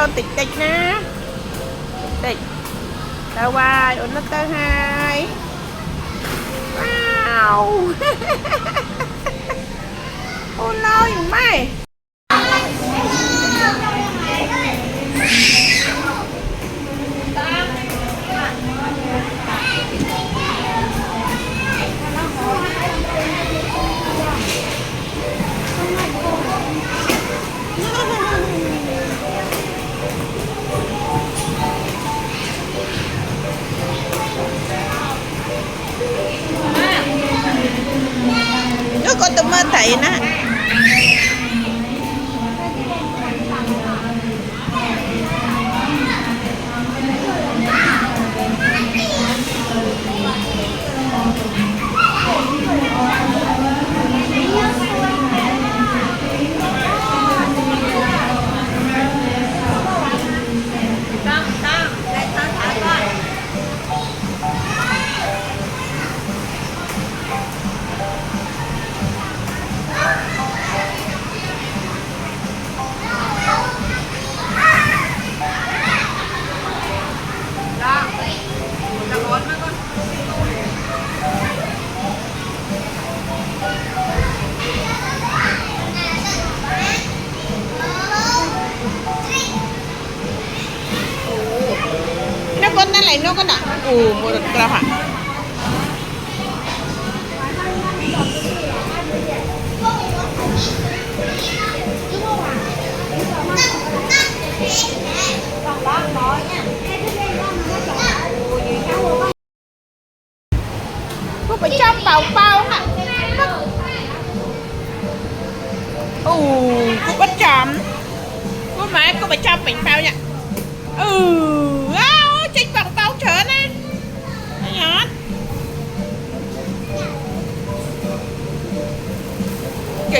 con tịch tịch nè tịch tao vai ủa nó tao hai wow ôi lôi mày nó có tụi mơ thấy nè con nó lại nó con ạ một đợt hả có phải trong bào bao nè có bắt chấm có máy có phải trong bánh bao nha chích bằng tao trở nên nhát dạ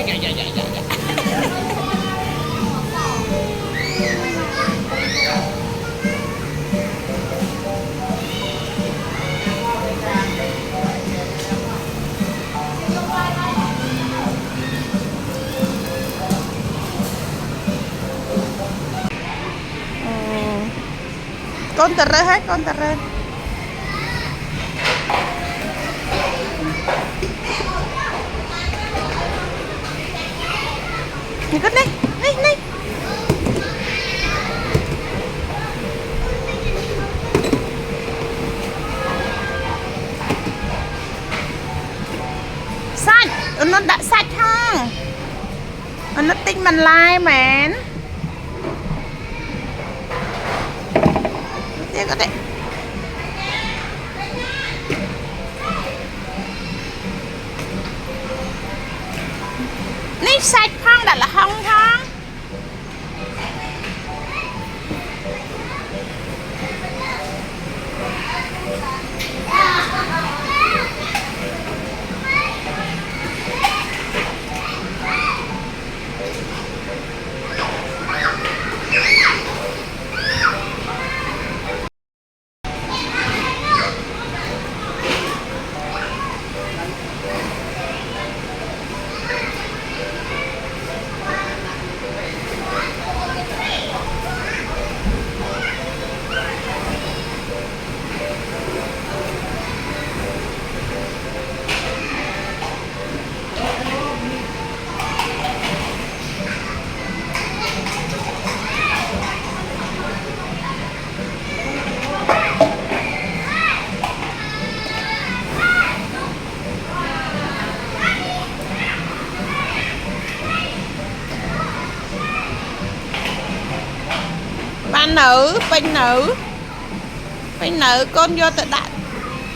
con tờ rơi hết con tờ rơi nhìn con đây đây sạch nó đã sạch không nó tinh mình like mến có thểនេះសាច់ផងដាក់ល្ហុងផងbên nữ con vô tự đặt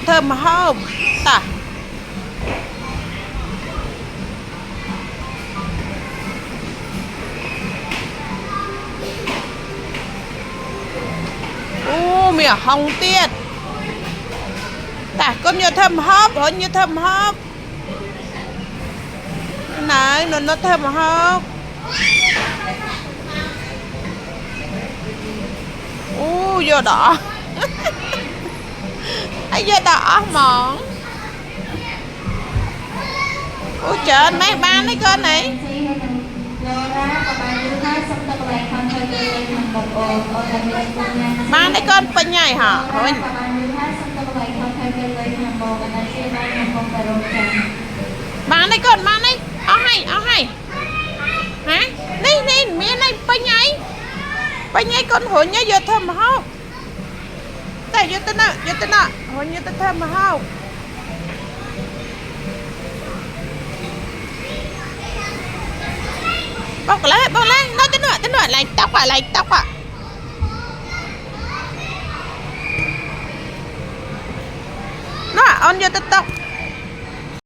thơm mà không ta mì hồng tiết ta con vô thơm hấp ở như thơm hấp này nó thơm hấp vô đỏ ấy vô đỏ món ôi trời mấy ba lấy con này Mang đấy con bên nhảy hả? Thôi. Mang đấy con, mang đấy. Ao hay. Hả? Ní, miếng này bên nhảy. Bên nhảy con hồn nhớ vô thơm mà không? Đây, vô tên nọ. Hồn nhớ tên thơm mà không? Bóc lên, nói tên nữa, lại tóc à. Nó on vô tên tóc.